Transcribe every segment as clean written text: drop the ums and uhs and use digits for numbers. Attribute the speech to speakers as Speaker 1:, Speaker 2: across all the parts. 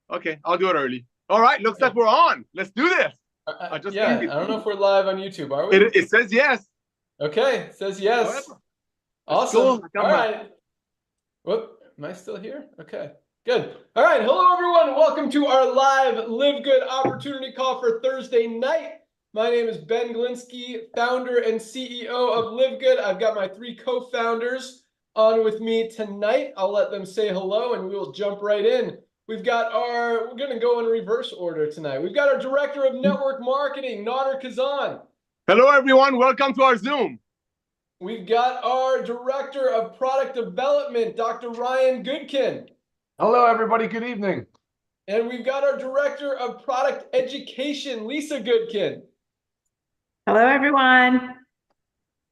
Speaker 1: Okay, I'll do it early. All right, looks like we're on. Let's do this. I just
Speaker 2: Yeah, I don't know if we're live on YouTube, are we?
Speaker 1: it says yes.
Speaker 2: Okay, it says yes.
Speaker 1: However, let's go.
Speaker 2: Awesome. All right. Whoop, am I still here? Okay, good. All right, hello everyone. Welcome to our live Live Good opportunity call for Thursday night. My name is Ben Glinsky, founder and CEO of Live Good. I've got my three co-founders on with me tonight. I'll let them say hello and we will jump right in. We're going to go in reverse order tonight. We've got our Director of Network Marketing, Nader Kazan.
Speaker 1: Hello, everyone. Welcome to our Zoom.
Speaker 2: We've got our Director of Product Development, Dr. Ryan Goodkin.
Speaker 3: Hello, everybody. Good evening.
Speaker 2: And we've got our Director of Product Education, Lisa Goodkin.
Speaker 4: Hello, everyone.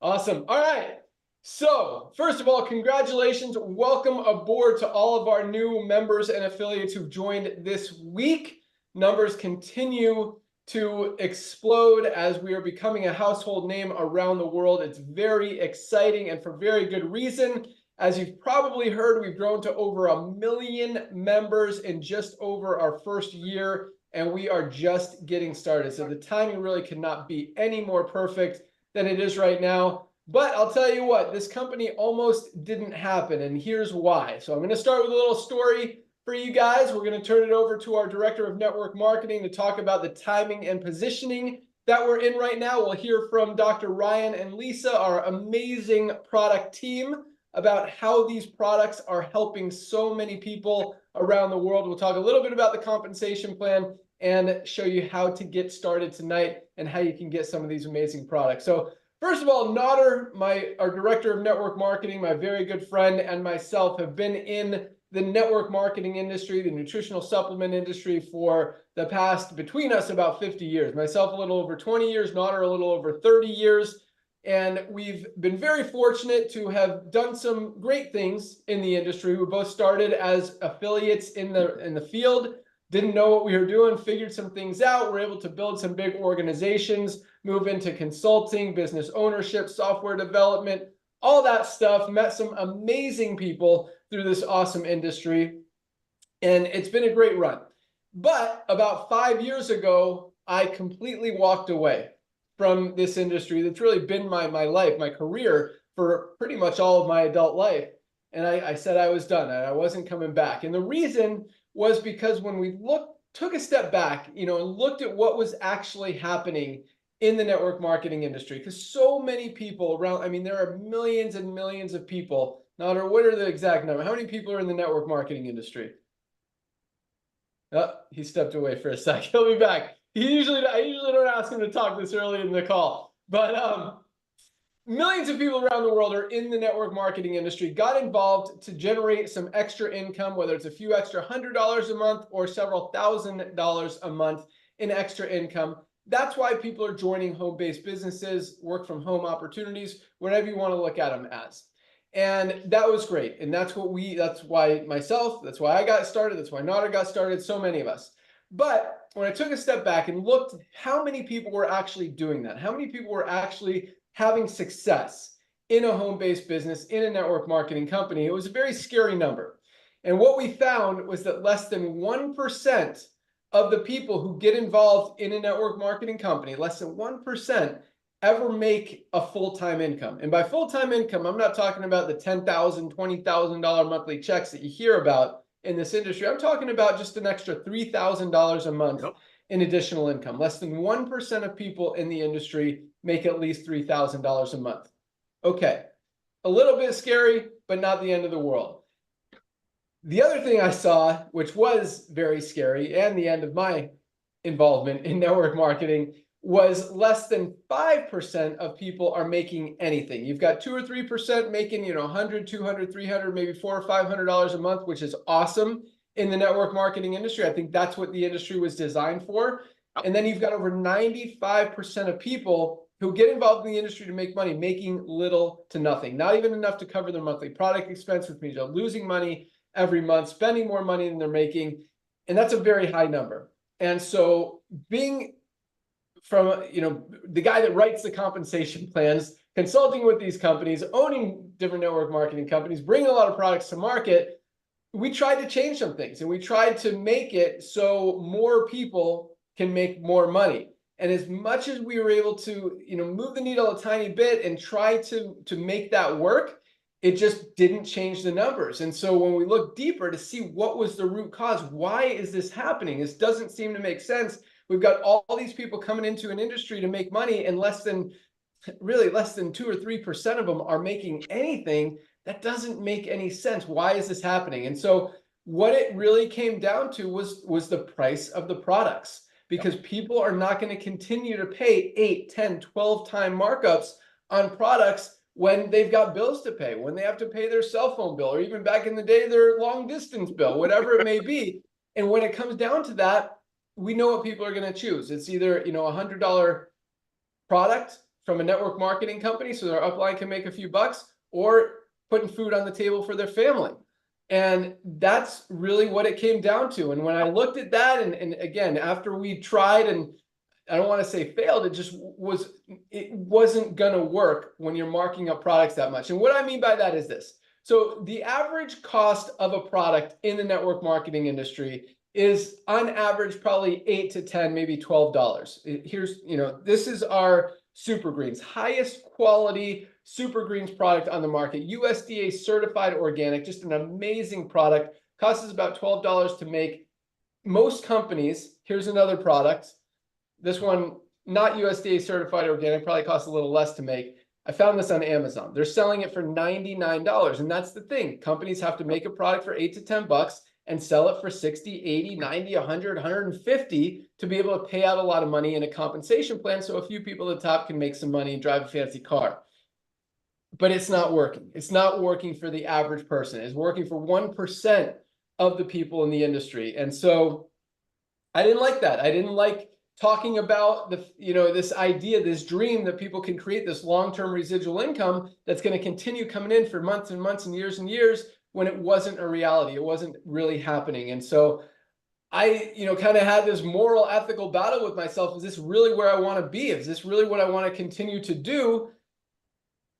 Speaker 2: Awesome. All right. So, first of all, congratulations. Welcome aboard to all of our new members and affiliates who've joined this week. Numbers continue to explode as we are becoming a household name around the world. It's very exciting and for very good reason. As you've probably heard, we've grown to over 1 million members in just over our first year, and we are just getting started. So the timing really cannot be any more perfect than it is right now. But I'll tell you what, this company almost didn't happen, and here's why. So I'm going to start with a little story for you guys. We're going to turn it over to our Director of Network Marketing to talk about the timing and positioning that we're in right now. We'll hear from Dr. Ryan and Lisa, our amazing product team, about how these products are helping so many people around the world. We'll talk a little bit about the compensation plan and show you how to get started tonight and how you can get some of these amazing products. So first of all, Nader, our Director of Network Marketing, my very good friend, and myself have been in the network marketing industry, the nutritional supplement industry for the past, between us, about 50 years. Myself, a little over 20 years, Nader, a little over 30 years. And we've been very fortunate to have done some great things in the industry. We both started as affiliates in the field, didn't know what we were doing, figured some things out, were able to build some big organizations, move into consulting, business ownership, software development, all that stuff, met some amazing people through this awesome industry. And it's been a great run. But about 5 years ago, I completely walked away from this industry that's really been my life, my career for pretty much all of my adult life. And I said I was done. I wasn't coming back. And the reason was because when we took a step back, and looked at what was actually happening in the network marketing industry, because so many people around, I mean, there are millions and millions of people. Nader, what are the exact number? How many people are in the network marketing industry? Oh, he stepped away for a sec. He'll be back. I usually don't ask him to talk this early in the call, but millions of people around the world are in the network marketing industry, got involved to generate some extra income, whether it's a few extra $100 a month or several $1,000s a month in extra income. That's why people are joining home-based businesses, work from home opportunities, whatever you want to look at them as. And that was great. And that's why I got started. That's why Nader got started, so many of us. But when I took a step back and looked how many people were actually doing that, how many people were actually having success in a home-based business, in a network marketing company, it was a very scary number. And what we found was that less than 1% of the people who get involved in a network marketing company, less than 1%, ever make a full-time income. And by full-time income, I'm not talking about the $10,000, $20,000 monthly checks that you hear about in this industry. I'm talking about just an extra $3,000 a month in additional income. Less than 1% of people in the industry make at least $3,000 a month. Okay, a little bit scary, but not the end of the world. The other thing I saw, which was very scary and the end of my involvement in network marketing, was less than 5% of people are making anything. You've got 2 or 3% making, $100, $200, $300, maybe $400 or $500 a month, which is awesome in the network marketing industry. I think that's what the industry was designed for. And then you've got over 95% of people who get involved in the industry to make money, making little to nothing, not even enough to cover their monthly product expense, which means they're losing money every month, spending more money than they're making. And that's a very high number. And so being from the guy that writes the compensation plans, consulting with these companies, owning different network marketing companies, bringing a lot of products to market, we tried to change some things, and we tried to make it so more people can make more money. And as much as we were able to, move the needle a tiny bit and try to make that work, it just didn't change the numbers. And so when we look deeper to see what was the root cause, why is this happening? This doesn't seem to make sense. We've got all these people coming into an industry to make money, and less than 2 or 3% of them are making anything. That doesn't make any sense. Why is this happening? And so what it really came down to was the price of the products, because people are not going to continue to pay 8, 10, 12 time markups on products when they've got bills to pay, when they have to pay their cell phone bill, or even back in the day, their long distance bill, whatever it may be. And when it comes down to that, we know what people are going to choose. It's either, a $100 product from a network marketing company so their upline can make a few bucks, or putting food on the table for their family. And that's really what it came down to. And when I looked at that, and again, after we tried, and I don't want to say failed, it wasn't going to work when you're marking up products that much. And what I mean by that is this. So the average cost of a product in the network marketing industry is on average probably $8 to $10, maybe $12. Here's, this is our Super Greens, highest quality Super Greens product on the market, USDA certified organic, just an amazing product. Costs us about $12 to make. Most companies, here's another product. This one, not USDA certified organic, probably costs a little less to make. I found this on Amazon. They're selling it for $99. And that's the thing. Companies have to make a product for 8 to 10 bucks and sell it for 60, 80, 90, 100, 150 to be able to pay out a lot of money in a compensation plan, so a few people at the top can make some money and drive a fancy car. But it's not working. It's not working for the average person. It's working for 1% of the people in the industry. And so I didn't like that. I didn't like talking about this idea, this dream that people can create this long-term residual income that's going to continue coming in for months and months and years, when it wasn't a reality. It wasn't really happening. And so I, kind of had this moral, ethical battle with myself. Is this really where I want to be? Is this really what I want to continue to do?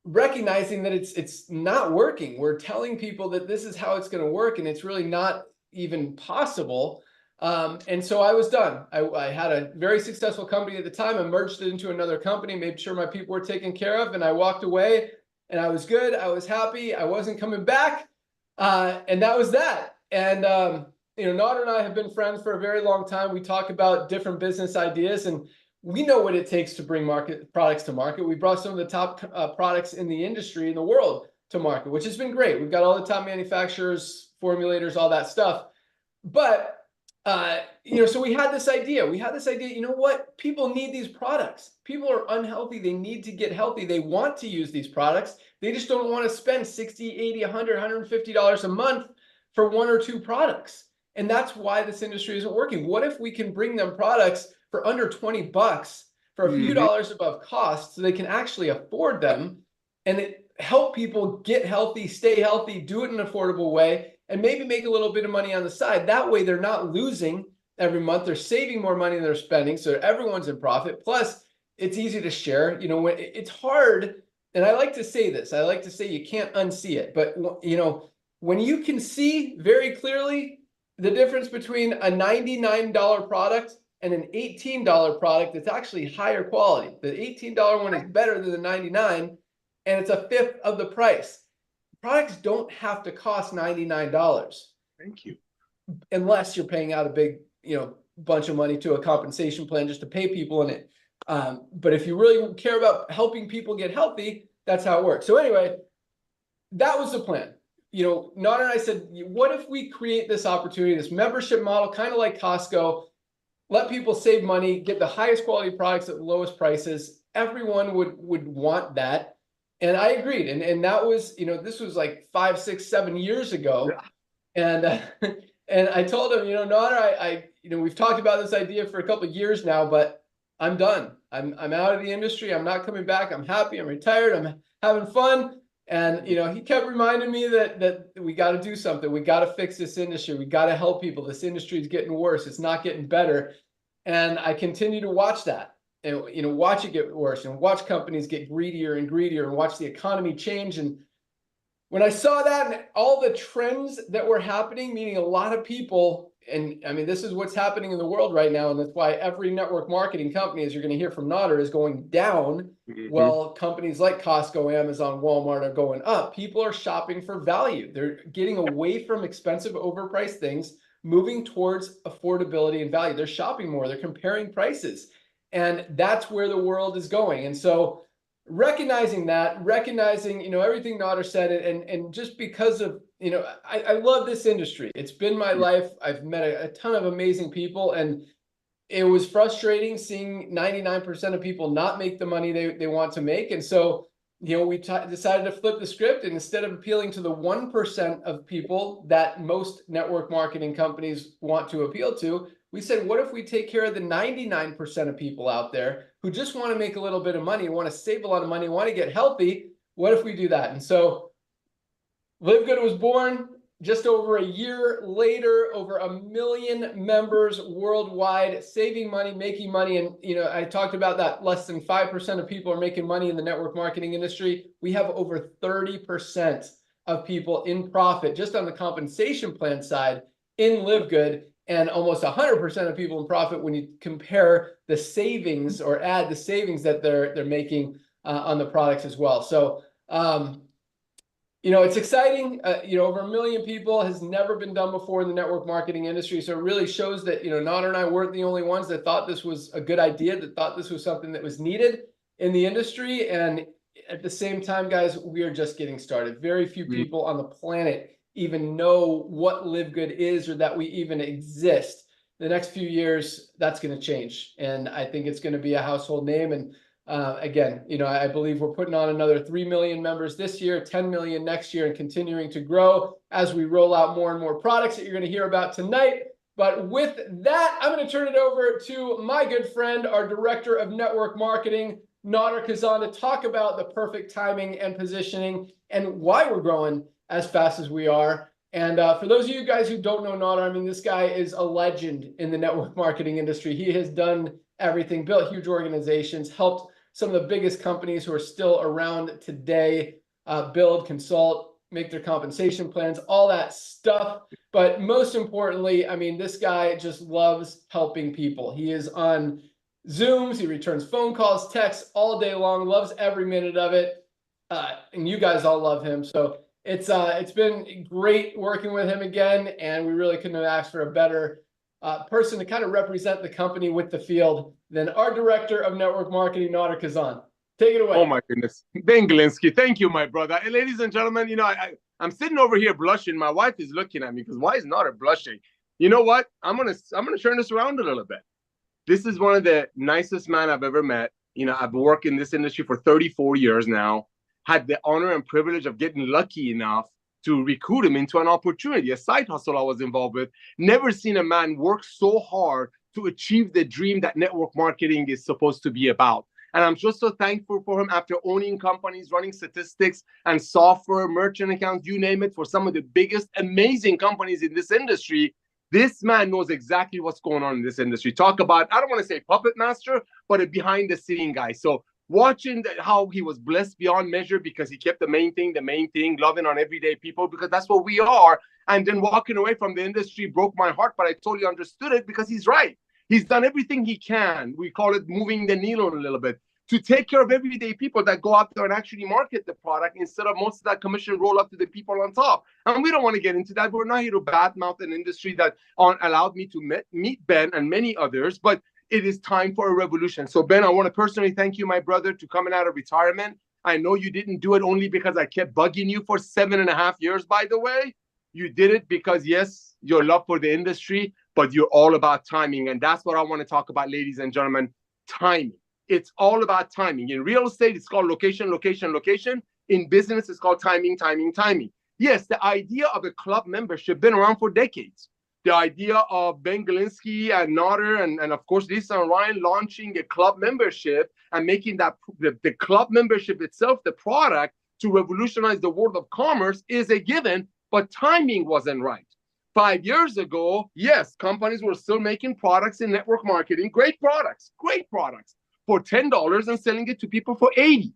Speaker 2: Recognizing that it's not working. We're telling people that this is how it's going to work, and it's really not even possible. And so I was done. I had a very successful company at the time. I merged it into another company, made sure my people were taken care of, and I walked away, and I was good. I was happy. I wasn't coming back. And that was that. And, Nader and I have been friends for a very long time. We talk about different business ideas, and we know what it takes to bring products to market. We brought some of the top products in the industry, in the world, to market, which has been great. We've got all the top manufacturers, formulators, all that stuff. But, so we had this idea. You know what? People need these products. People are unhealthy. They need to get healthy. They want to use these products. They just don't want to spend $60, $80, $100, $150 a month for 1 or 2 products. And that's why this industry isn't working. What if we can bring them products for under 20 bucks for a few dollars above cost, so they can actually afford them, and help people get healthy, stay healthy, do it in an affordable way, and maybe make a little bit of money on the side. That way they're not losing every month. They're saving more money than they're spending, so everyone's in profit. Plus, it's easy to share. When it's hard, and I like to say this, I like to say you can't unsee it. But, when you can see very clearly the difference between a $99 product and an $18 product that's actually higher quality. The $18 one is better than the $99, and it's a fifth of the price. Products don't have to cost $99.
Speaker 1: Thank you.
Speaker 2: Unless you're paying out a big, bunch of money to a compensation plan just to pay people in it. But if you really care about helping people get healthy, that's how it works. So anyway, that was the plan. Nader and I said, what if we create this opportunity, this membership model, kind of like Costco, let people save money, get the highest quality products at the lowest prices. Everyone would want that. And I agreed. And that was, this was like 5, 6, 7 years ago. Yeah. And I told him, Nader, we've talked about this idea for a couple of years now, but I'm done. I'm out of the industry. I'm not coming back. I'm happy. I'm retired. I'm having fun. And, he kept reminding me that we got to do something. We got to fix this industry. We got to help people. This industry is getting worse. It's not getting better. And I continue to watch that and, watch it get worse, and watch companies get greedier and greedier, and watch the economy change. And when I saw that and all the trends that were happening, meaning a lot of people, and I mean, this is what's happening in the world right now. And that's why every network marketing company, as you're going to hear from Nodder, is going down. Well, companies like Costco, Amazon, Walmart are going up. People are shopping for value. They're getting away from expensive, overpriced things, moving towards affordability and value. They're shopping more. They're comparing prices. And that's where the world is going. And so recognizing that, recognizing, everything Nodder said, and just because of, I love this industry. It's been my life. I've met a ton of amazing people, and it was frustrating seeing 99% of people not make the money they want to make. And so, we decided to flip the script, and instead of appealing to the 1% of people that most network marketing companies want to appeal to, we said, what if we take care of the 99% of people out there who just want to make a little bit of money, want to save a lot of money, want to get healthy? What if we do that? And so LiveGood was born just over a year later, over 1 million members worldwide, saving money, making money. And, I talked about that less than 5% of people are making money in the network marketing industry. We have over 30% of people in profit just on the compensation plan side in LiveGood, and almost 100% of people in profit when you compare the savings or add the savings that they're making on the products as well. So, it's exciting. Over 1 million people has never been done before in the network marketing industry. So it really shows that, Nodder and I weren't the only ones that thought this was a good idea, that thought this was something that was needed in the industry. And at the same time, guys, we are just getting started. Very few people on the planet even know what LiveGood is, or that we even exist. The next few years, that's going to change. And I think it's going to be a household name. And again, I believe we're putting on another 3 million members this year, 10 million next year, and continuing to grow as we roll out more and more products that you're going to hear about tonight. But with that, I'm going to turn it over to my good friend, our Director of Network Marketing, Nodder Kazan, to talk about the perfect timing and positioning and why we're growing as fast as we are. And for those of you guys who don't know Nodder, I mean, this guy is a legend in the network marketing industry. He has done everything, built huge organizations, helped some of the biggest companies who are still around today build, consult, make their compensation plans, all that stuff. But most importantly, I mean, this guy just loves helping people. He is on Zooms, he returns phone calls, texts all day long, loves every minute of it. And you guys all love him. So it's been great working with him again, and we really couldn't have asked for a better person to kind of represent the company with the field than our Director of Network Marketing, Nodder Kazan. Take it away.
Speaker 1: Oh my goodness, Ben Glinsky, thank you, my brother. And ladies and gentlemen, I'm sitting over here blushing. My wife is looking at me because why is Nodder blushing? You know what? I'm gonna turn this around a little bit. This is one of the nicest men I've ever met. I've worked in this industry for 34 years now. Had the honor and privilege of getting lucky enough to recruit him into an opportunity, a side hustle I was involved with. Never seen a man work so hard to achieve the dream that network marketing is supposed to be about. And I'm just so thankful for him after owning companies, running statistics and software, merchant accounts, you name it, for some of the biggest, amazing companies in this industry. This man knows exactly what's going on in this industry. Talk about, I don't want to say puppet master, but a behind the scene guy. So watching how he was blessed beyond measure because he kept the main thing, loving on everyday people, because that's what we are. And then walking away from the industry broke my heart, but I totally understood it because he's right. He's done everything he can. We call it moving the needle a little bit to take care of everyday people that go out there and actually market the product instead of most of that commission roll up to the people on top. And we don't want to get into that. We're not here to badmouth an industry that allowed me to meet Ben and many others, but it is time for a revolution. So Ben, I want to personally thank you, my brother, to coming out of retirement. I know you didn't do it only because I kept bugging you for 7.5 years, by the way. You did it because, yes, your love for the industry, but you're all about timing. And that's what I want to talk about, ladies and gentlemen, timing. It's all about timing. In real estate, it's called location, location, location. In business, it's called timing, timing, timing. Yes, the idea of a club membership been around for decades. The idea of Ben Glinsky and Nodder and of course, Lisa and Ryan launching a club membership and making that the club membership itself, the product, to revolutionize the world of commerce is a given, but timing wasn't right. 5 years ago, yes, companies were still making products in network marketing, great products, for $10 and selling it to people for $80.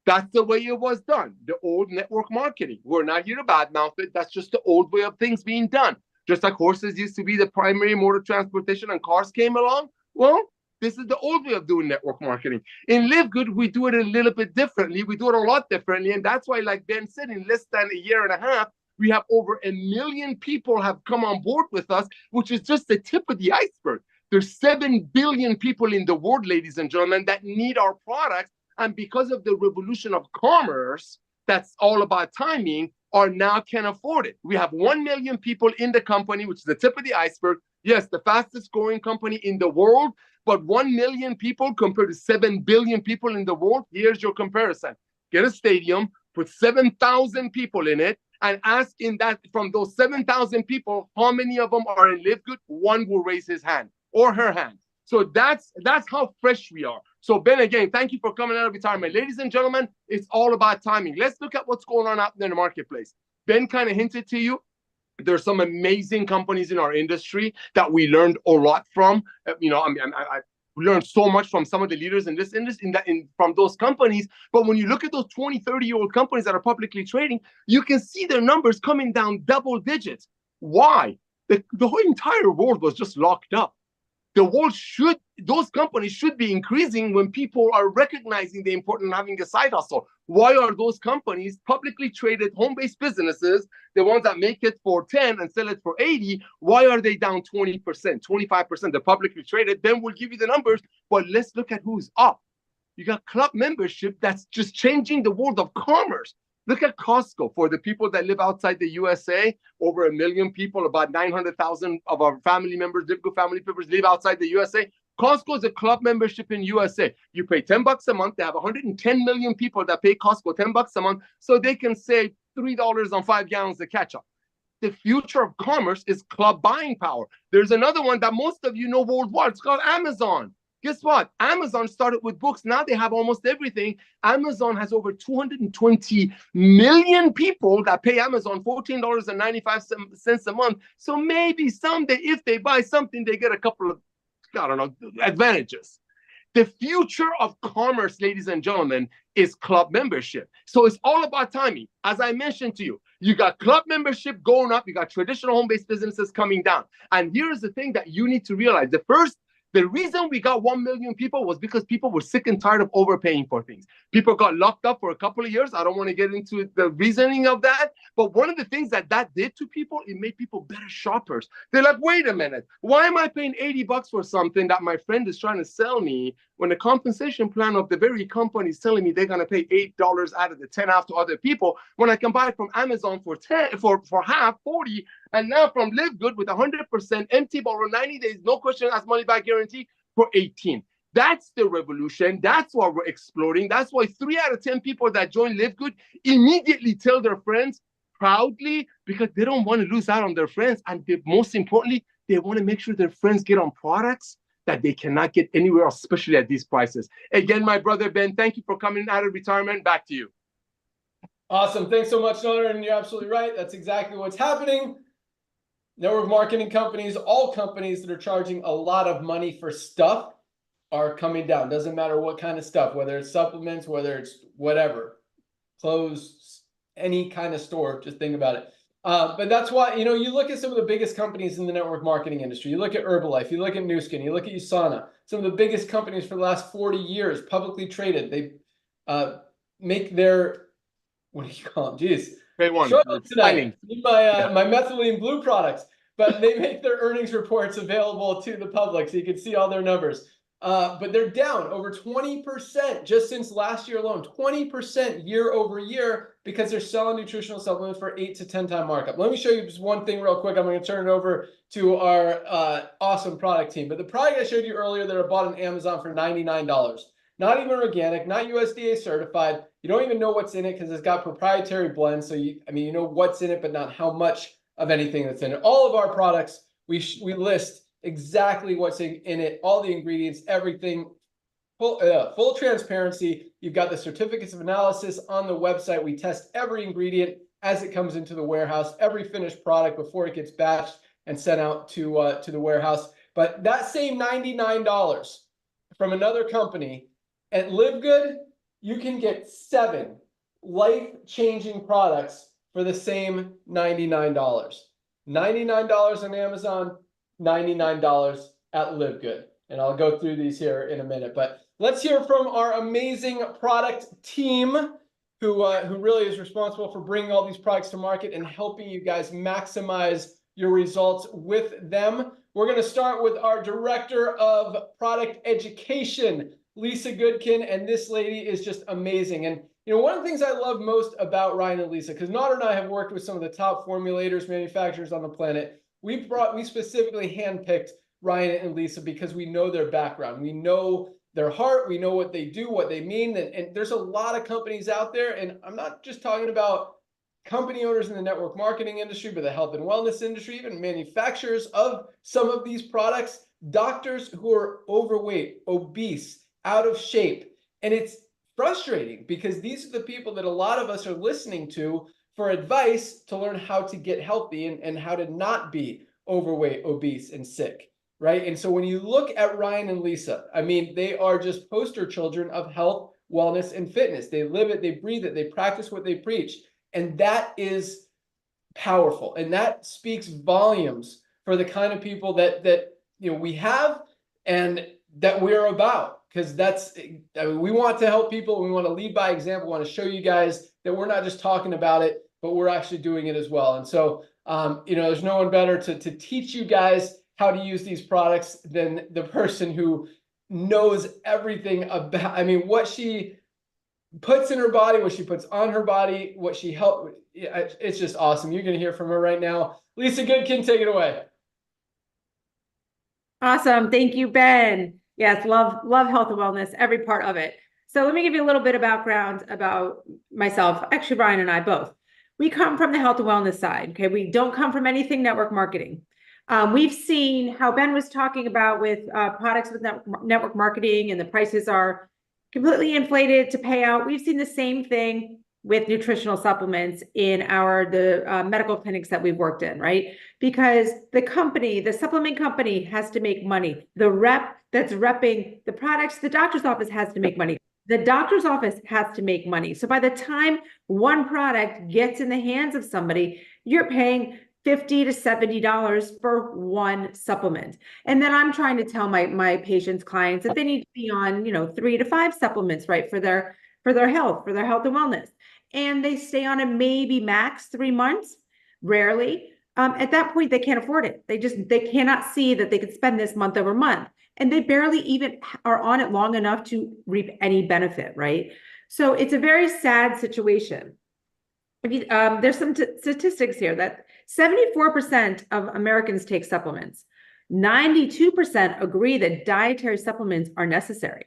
Speaker 1: That's the way it was done. The old network marketing. We're not here to badmouth it. That's just the old way of things being done. Just like horses used to be the primary mode of transportation and cars came along. Well, this is the old way of doing network marketing. In LiveGood, we do it a little bit differently. We do it a lot differently. And that's why, like Ben said, in less than a year and a half, we have over 1 million people have come on board with us, which is just the tip of the iceberg. There's 7 billion people in the world, ladies and gentlemen, that need our products. And because of the revolution of commerce, that's all about timing, are now can afford it. We have 1 million people in the company, which is the tip of the iceberg. Yes, the fastest growing company in the world, but 1 million people compared to 7 billion people in the world. Here's your comparison. Get a stadium, put 7,000 people in it, and ask in that from those 7,000 people, how many of them are in LiveGood? One will raise his hand or her hand. So that's how fresh we are. So Ben, again, thank you for coming out of retirement. Ladies and gentlemen, it's all about timing. Let's look at what's going on out there in the marketplace. Ben kind of hinted to you. There's some amazing companies in our industry that we learned a lot from. I learned so much from some of the leaders in this industry, from those companies. But when you look at those 20, 30-year-old companies that are publicly trading, you can see their numbers coming down double digits. Why? The whole entire world was just locked up. Those companies should be increasing when people are recognizing the importance of having a side hustle. Why are those companies, publicly traded home-based businesses, the ones that make it for 10 and sell it for 80, why are they down 20%, 25%? They're publicly traded. Then we'll give you the numbers, but let's look at who's up. You got club membership that's just changing the world of commerce. Look at Costco. For the people that live outside the USA, over 1 million people, about 900,000 of our family members, LiveGood family members, live outside the USA. Costco is a club membership in USA. You pay $10 a month. They have 110 million people that pay Costco $10 a month, so they can save $3 on 5 gallons of ketchup. The future of commerce is club buying power. There's another one that most of you know worldwide. It's called Amazon. Guess what? Amazon started with books. Now they have almost everything. Amazon has over 220 million people that pay Amazon $14.95 a month. So maybe someday, if they buy something, they get a couple of, advantages. The future of commerce, ladies and gentlemen, is club membership. So it's all about timing. As I mentioned to you, you got club membership going up. You got traditional home-based businesses coming down. And here's the thing that you need to realize. The reason we got 1 million people was because people were sick and tired of overpaying for things. People got locked up for a couple of years. I don't want to get into the reasoning of that. But one of the things that did to people, it made people better shoppers. They're like, wait a minute. Why am I paying $80 for something that my friend is trying to sell me when the compensation plan of the very company is telling me they're going to pay $8 out of the 10 out to other people, when I can buy it from Amazon for half, 40, and now from LiveGood with 100% empty borrow 90 days, no question asked, money back guarantee for 18. That's the revolution. That's why we're exploding. That's why 3 out of 10 people that join LiveGood immediately tell their friends proudly, because they don't want to lose out on their friends. And most importantly, they want to make sure their friends get on products that they cannot get anywhere else, especially at these prices. Again, my brother Ben, thank you for coming out of retirement. Back to you.
Speaker 2: Awesome. Thanks so much, Noner. And you're absolutely right. That's exactly what's happening. Network marketing companies, all companies that are charging a lot of money for stuff are coming down. Doesn't matter what kind of stuff, whether it's supplements, whether it's whatever, clothes, any kind of store, just think about it. But that's why, you look at some of the biggest companies in the network marketing industry. You look at Herbalife, you look at Nu Skin, you look at USANA, some of the biggest companies for the last 40 years, publicly traded. They make their, what do you call them? Jeez. Tonight. My methylene blue products, but they make their earnings reports available to the public so you can see all their numbers. But they're down over 20% just since last year alone, 20% year over year, because they're selling nutritional supplements for 8 to 10 time markup. Let me show you just one thing real quick. I'm going to turn it over to our awesome product team. But the product I showed you earlier that I bought on Amazon for $99. Not even organic, not USDA certified. You don't even know what's in it because it's got proprietary blends. So you know what's in it, but not how much of anything that's in it. All of our products, we list exactly what's in it, all the ingredients, everything, full transparency. You've got the certificates of analysis on the website. We test every ingredient as it comes into the warehouse, every finished product before it gets batched and sent out to the warehouse. But that same $99 from another company, at LiveGood, you can get 7 life-changing products for the same $99. $99 on Amazon, $99 at LiveGood. And I'll go through these here in a minute, but let's hear from our amazing product team who really is responsible for bringing all these products to market and helping you guys maximize your results with them. We're going to start with our Director of Product Education, Lisa Goodkin, and this lady is just amazing. And you know, one of the things I love most about Ryan and Lisa, because Nader and I have worked with some of the top formulators, manufacturers on the planet. We specifically handpicked Ryan and Lisa because we know their background. We know their heart. We know what they do, what they mean. And there's a lot of companies out there. And I'm not just talking about company owners in the network marketing industry, but the health and wellness industry, even manufacturers of some of these products, doctors who are overweight, obese, out of shape. And it's frustrating because these are the people that a lot of us are listening to for advice to learn how to get healthy and how to not be overweight, obese, and sick, right? And so when you look at Ryan and Lisa, I mean, they are just poster children of health, wellness, and fitness. They live it, they breathe it, they practice what they preach. And that is powerful. And that speaks volumes for the kind of people that you know we have and that we're about. Because I mean, we want to help people. We want to lead by example. We want to show you guys that we're not just talking about it, but we're actually doing it as well. And so, you know, there's no one better to teach you guys how to use these products than the person who knows everything about, I mean, what she puts in her body, what she puts on her body, what she helped. It's just awesome. You're going to hear from her right now. Lisa Goodkin, take it away.
Speaker 4: Awesome. Thank you, Ben. Yes, love health and wellness, every part of it. So let me give you a little bit of background about myself. Actually, Brian and I both. We come from the health and wellness side. Okay, we don't come from anything network marketing. We've seen how Ben was talking about with products with network marketing, and the prices are completely inflated to pay out. We've seen the same thing with nutritional supplements in the medical clinics that we've worked in, right? Because the supplement company has to make money. The rep that's repping the products, the doctor's office has to make money. The doctor's office has to make money. So by the time one product gets in the hands of somebody, you're paying $50 to $70 for one supplement. And then I'm trying to tell my patients, clients that they need to be on, 3 to 5 supplements, right? For their health and wellness. And they stay on it maybe max 3 months, rarely. At that point, they can't afford it. They cannot see that they could spend this month over month. And they barely even are on it long enough to reap any benefit, right? So it's a very sad situation. There's some statistics here that 74% of Americans take supplements. 92% agree that dietary supplements are necessary.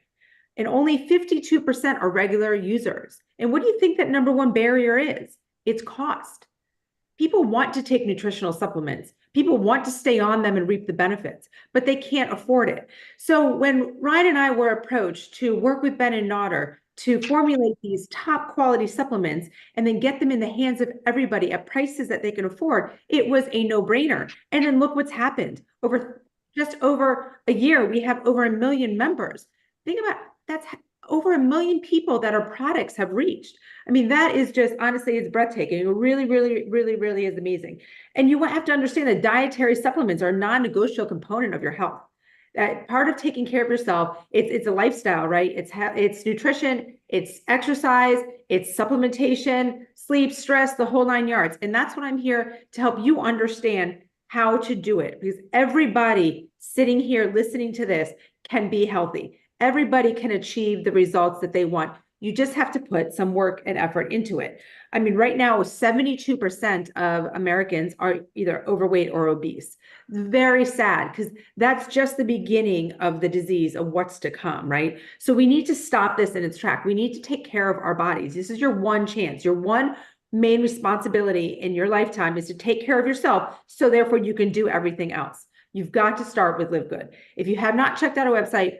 Speaker 4: And only 52% are regular users. And what do you think that number one barrier is? It's cost. People want to take nutritional supplements. People want to stay on them and reap the benefits, but they can't afford it. So when Ryan and I were approached to work with Ben and Nader to formulate these top quality supplements and then get them in the hands of everybody at prices that they can afford, it was a no-brainer. And then look what's happened. Just over a year, we have over 1 million members. Think about that's over 1 million people that our products have reached. I mean, that is just, honestly, it's breathtaking. It really, really, really, really is amazing. And you have to understand that dietary supplements are a non-negotiable component of your health. That part of taking care of yourself, it's a lifestyle, right? It's nutrition, it's exercise, it's supplementation, sleep, stress, the whole 9 yards. And that's what I'm here to help you understand how to do it, because everybody sitting here listening to this can be healthy. Everybody can achieve the results that they want. You just have to put some work and effort into it. I mean, right now, 72% of Americans are either overweight or obese. Very sad, because that's just the beginning of the disease of what's to come, right? So we need to stop this in its track. We need to take care of our bodies. This is your one chance. Your one main responsibility in your lifetime is to take care of yourself, so therefore you can do everything else. You've got to start with LiveGood. If you have not checked out our website,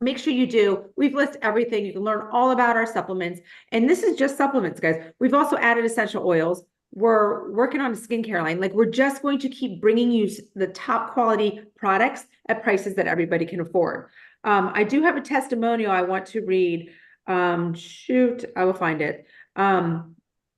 Speaker 4: make sure you do. We've listed everything. You can learn all about our supplements. And this is just supplements, guys. We've also added essential oils. We're working on a skincare line. Like, we're just going to keep bringing you the top quality products at prices that everybody can afford. I do have a testimonial I want to read Shoot, I will find it.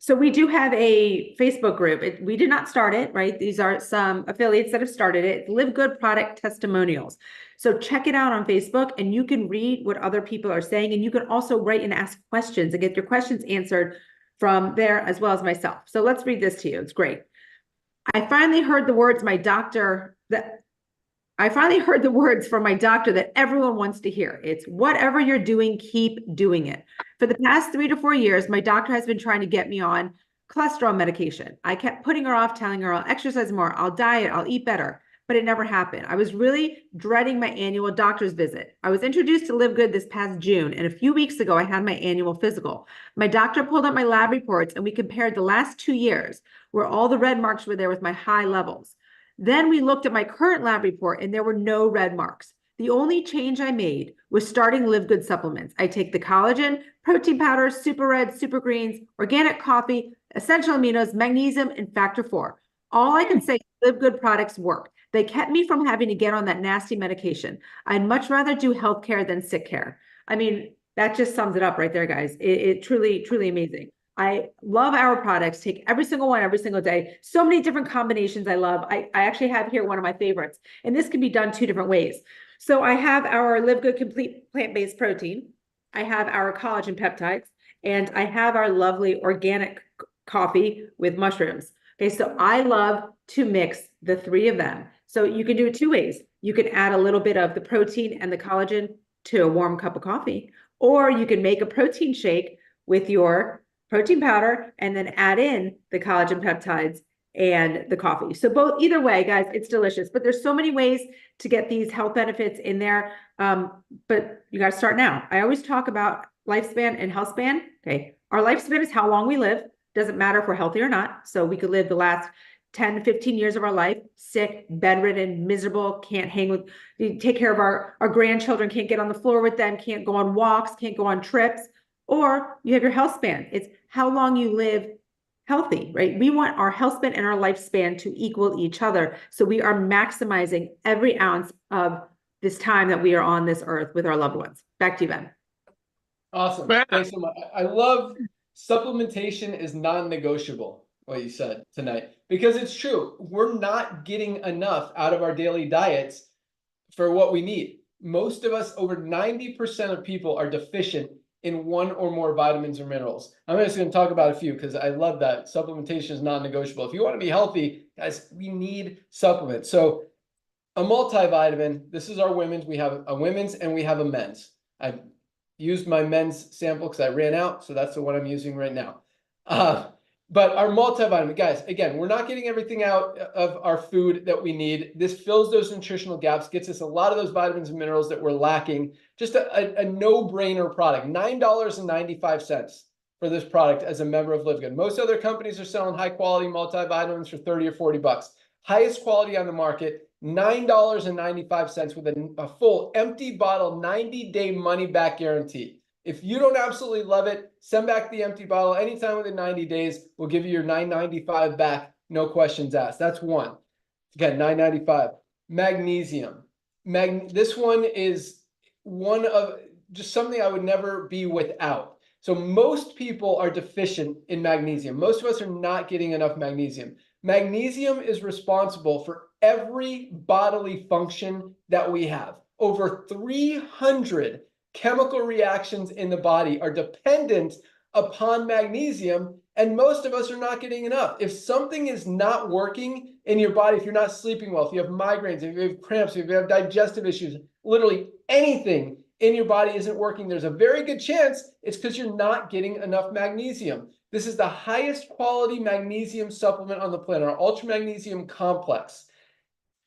Speaker 4: So we do have a Facebook group. We did not start it, right? These are some affiliates that have started it. Live Good Product Testimonials. So check it out on Facebook and you can read what other people are saying. And you can also write and ask questions and get your questions answered from there as well as myself. So let's read this to you. It's great. I finally heard the words from my doctor that everyone wants to hear. It's whatever you're doing, keep doing it. For the past 3 to 4 years, my doctor has been trying to get me on cholesterol medication. I kept putting her off, telling her I'll exercise more, I'll diet, I'll eat better, but it never happened. I was really dreading my annual doctor's visit. I was introduced to Live Good this past June, and a few weeks ago, I had my annual physical. My doctor pulled up my lab reports, and we compared the last 2 years, where all the red marks were there with my high levels. Then we looked at my current lab report, and there were no red marks. The only change I made was starting Live Good supplements. I take the collagen, protein powders, super reds, super greens, organic coffee, essential aminos, magnesium, and factor 4. All I can say is Live Good products work. They kept me from having to get on that nasty medication. I'd much rather do healthcare than sick care. I mean, that just sums it up right there, guys. It truly, truly amazing. I love our products, take every single one every single day. So many different combinations I love. I actually have here one of my favorites, and this can be done 2 different ways. So I have our Live Good Complete Plant-Based Protein. I have our collagen peptides, and I have our lovely organic coffee with mushrooms. Okay, so I love to mix the 3 of them. So you can do it 2 ways. You can add a little bit of the protein and the collagen to a warm cup of coffee, or you can make a protein shake with your protein powder and then add in the collagen peptides and the coffee. So either way, guys, it's delicious, but there's so many ways to get these health benefits in there. But you got to start now. I always talk about lifespan and health span. Okay. Our lifespan is how long we live. Doesn't matter if we're healthy or not. So we could live the last 10 to 15 years of our life, sick, bedridden, miserable, can't take care of our grandchildren, can't get on the floor with them, can't go on walks, can't go on trips, or you have your health span. It's how long you live healthy, right? We want our health span and our lifespan to equal each other. So we are maximizing every ounce of this time that we are on this earth with our loved ones. Back to you, Ben.
Speaker 2: Awesome. Thanks so much. I love supplementation is non-negotiable, what you said tonight, because it's true. We're not getting enough out of our daily diets for what we need. Most of us, over 90% of people, are deficient in 1 or more vitamins or minerals. I'm just going to talk about a few because I love that. Supplementation is non-negotiable. If you want to be healthy, guys, we need supplements. So a multivitamin, this is our women's. We have a women's and we have a men's. I used my men's sample because I ran out, so that's the one I'm using right now. But our multivitamin, guys, again, we're not getting everything out of our food that we need. This fills those nutritional gaps, gets us a lot of those vitamins and minerals that we're lacking. Just a no-brainer product. $9.95 for this product as a member of LiveGood. Most other companies are selling high-quality multivitamins for 30 or 40 bucks. Highest quality on the market, $9.95 with a full empty bottle, 90-day money-back guarantee. If you don't absolutely love it, send back the empty bottle anytime within 90 days. We'll give you your $9.95 back, no questions asked. That's one. Again, $9.95. Magnesium. This one is one of just something I would never be without. So most people are deficient in magnesium. Most of us are not getting enough magnesium. Magnesium is responsible for every bodily function that we have. Over 300 chemical reactions in the body are dependent upon magnesium, and most of us are not getting enough. If something is not working in your body, if you're not sleeping well, if you have migraines, if you have cramps, if you have digestive issues, literally anything in your body isn't working, there's a very good chance it's because you're not getting enough magnesium. This is the highest quality magnesium supplement on the planet, our Ultra Magnesium Complex.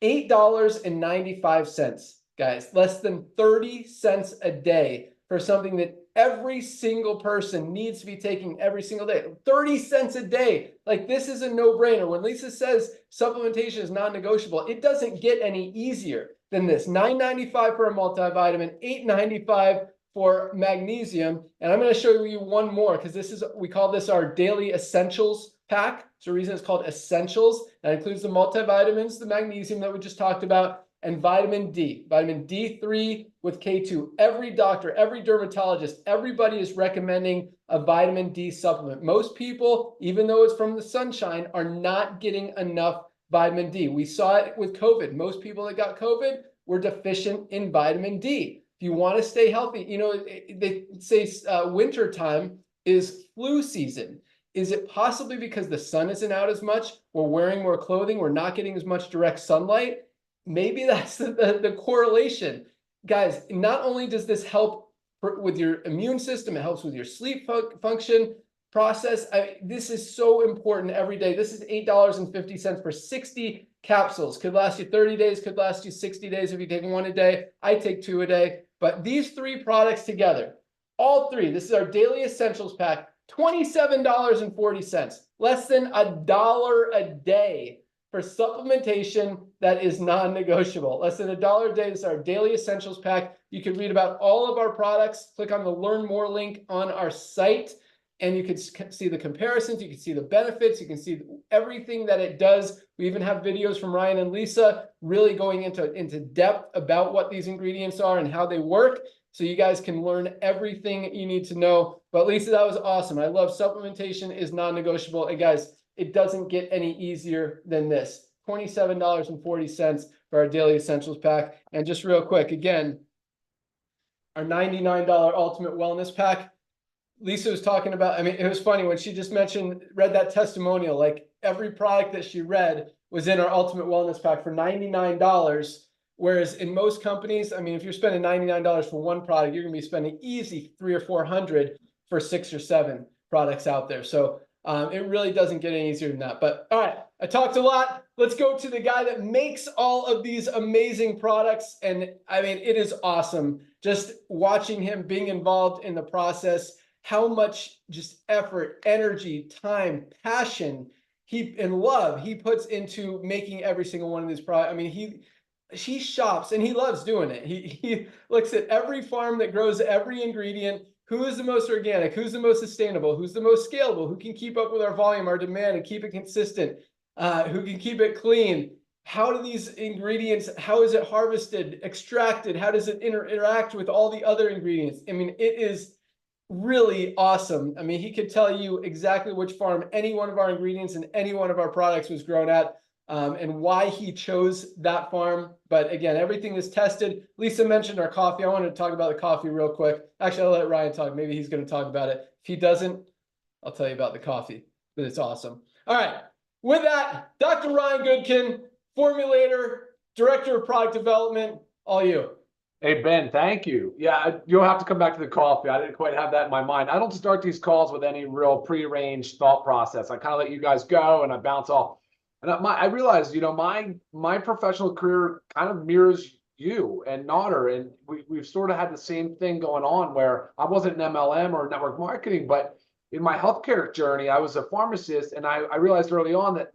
Speaker 2: $8.95. Guys, less than 30 cents a day for something that every single person needs to be taking every single day. 30 cents a day. Like, this is a no-brainer. When Lisa says supplementation is non-negotiable, it doesn't get any easier than this. $9.95 for a multivitamin, $8.95 for magnesium. And I'm going to show you one more because we call this our daily essentials pack. So the reason it's called essentials, that includes the multivitamins, the magnesium that we just talked about, and vitamin D, vitamin D3 with K2. Every doctor, every dermatologist, everybody is recommending a vitamin D supplement. Most people, even though it's from the sunshine, are not getting enough vitamin D. We saw it with COVID. Most people that got COVID were deficient in vitamin D. If you want to stay healthy, you know, they say winter time is flu season. Is it possibly because the sun isn't out as much? We're wearing more clothing. We're not getting as much direct sunlight. Maybe that's the correlation. Guys, not only does this help with your immune system, it helps with your sleep function process. This is so important every day. This is $8.50 for 60 capsules. Could last you 30 days, could last you 60 days if you take one a day. I take 2 a day. But these 3 products together, all 3, this is our daily essentials pack, $27.40, less than $1 a day for supplementation that is non-negotiable. Less than $1 a day. This is our daily essentials pack. You can read about all of our products. Click on the Learn More link on our site, and you can see the comparisons. You can see the benefits. You can see everything that it does. We even have videos from Ryan and Lisa really going into depth about what these ingredients are and how they work, so you guys can learn everything you need to know. But Lisa, that was awesome. I love supplementation is non-negotiable. And guys, it doesn't get any easier than this. $27.40 for our daily essentials pack. And just real quick, again, our $99 ultimate wellness pack. Lisa was talking about, I mean, it was funny when she just read that testimonial, like every product that she read was in our ultimate wellness pack for $99. Whereas in most companies, I mean, if you're spending $99 for one product, you're going to be spending easy $300 or $400 for 6 or 7 products out there. So it really doesn't get any easier than that. But all right, I talked a lot. Let's go to the guy that makes all of these amazing products. And I mean, it is awesome just watching him being involved in the process, how much just effort, energy, time, passion, and love he puts into making every single one of these products. I mean, he shops and he loves doing it. He looks at every farm that grows every ingredient. Who is the most organic? Who's the most sustainable? Who's the most scalable? Who can keep up with our volume, our demand, and keep it consistent? Who can keep it clean? How do these ingredients, how is it harvested, extracted? How does it interact with all the other ingredients? I mean, it is really awesome. I mean, he could tell you exactly which farm any one of our ingredients and any one of our products was grown at. And why he chose that farm. But again, everything is tested. Lisa mentioned our coffee. I wanted to talk about the coffee real quick. Actually, I'll let Ryan talk. Maybe he's going to talk about it. If he doesn't, I'll tell you about the coffee, but it's awesome. All right. With that, Dr. Ryan Goodkin, formulator, director of product development, all you.
Speaker 3: Hey, Ben, thank you. Yeah, you'll have to come back to the coffee. I didn't quite have that in my mind. I don't start these calls with any real prearranged thought process. I kind of let you guys go and I bounce off. And I realized, you know, my professional career kind of mirrors you and Nodder, and we've sort of had the same thing going on where I wasn't an MLM or network marketing, but in my healthcare journey, I was a pharmacist, and I realized early on that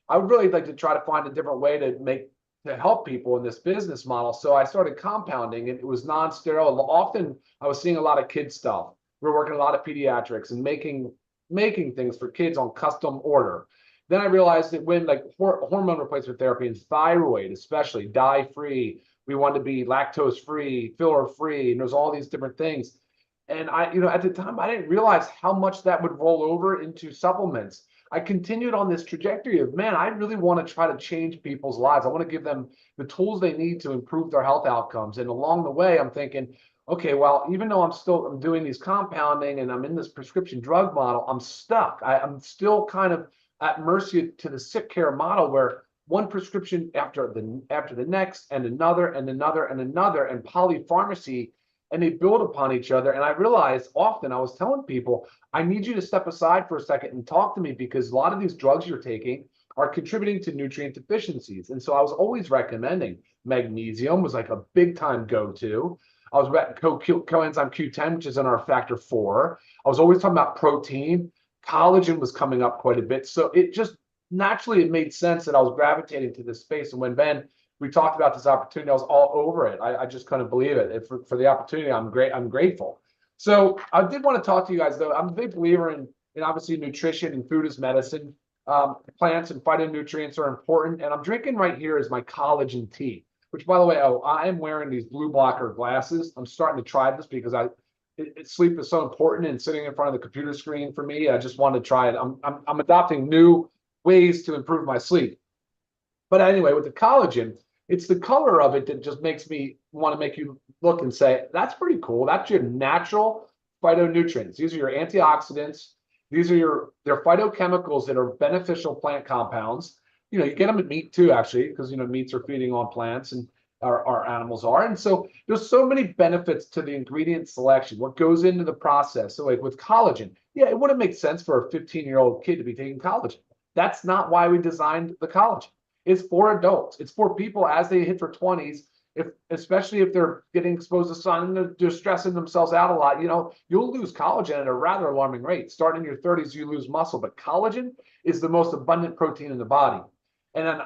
Speaker 3: I would really like to try to find a different way to help people in this business model. So I started compounding, and it was non-sterile. Often I was seeing a lot of kid stuff. We were working a lot of pediatrics and making things for kids on custom order. Then I realized that when like hormone replacement therapy and thyroid, especially dye-free, we wanted to be lactose-free, filler-free, and there's all these different things. And at the time, I didn't realize how much that would roll over into supplements. I continued on this trajectory of, man, I really want to try to change people's lives. I want to give them the tools they need to improve their health outcomes. And along the way, I'm thinking, okay, well, even though I'm doing these compounding and I'm in this prescription drug model, I'm stuck. I'm still kind of at mercy to the sick care model where one prescription after the next and another and another and another and polypharmacy, and they build upon each other. And I realized often I was telling people, I need you to step aside for a second and talk to me, because a lot of these drugs you're taking are contributing to nutrient deficiencies. And so I was always recommending magnesium was like a big time go-to. I was coenzyme Q10, which is in our factor 4. I was always talking about protein. Collagen was coming up quite a bit. So it just naturally, it made sense that I was gravitating to this space. And when we talked about this opportunity, I was all over it. I just couldn't believe it. For the opportunity, I'm grateful. So I did want to talk to you guys, though. I'm a big believer in obviously nutrition and food as medicine. Plants and phytonutrients are important. And I'm drinking right here is my collagen tea. which by the way, oh, I am wearing these blue blocker glasses. I'm starting to try this because sleep is so important and sitting in front of the computer screen for me. I just wanted to try it. I'm adopting new ways to improve my sleep. But anyway, with the collagen, it's the color of it that just makes me want to make you look and say, that's pretty cool. That's your natural phytonutrients. These are your antioxidants. They're phytochemicals that are beneficial plant compounds. You know, you get them in meat too, actually, because, you know, meats are feeding on plants and our animals are. And so there's so many benefits to the ingredient selection, what goes into the process. So like with collagen, yeah, it wouldn't make sense for a 15-year-old kid to be taking collagen. That's not why we designed the collagen. It's for adults. It's for people as they hit their 20s, especially if they're getting exposed to sun and they're stressing themselves out a lot. You know, you'll lose collagen at a rather alarming rate. Starting in your 30s, you lose muscle, but collagen is the most abundant protein in the body. And then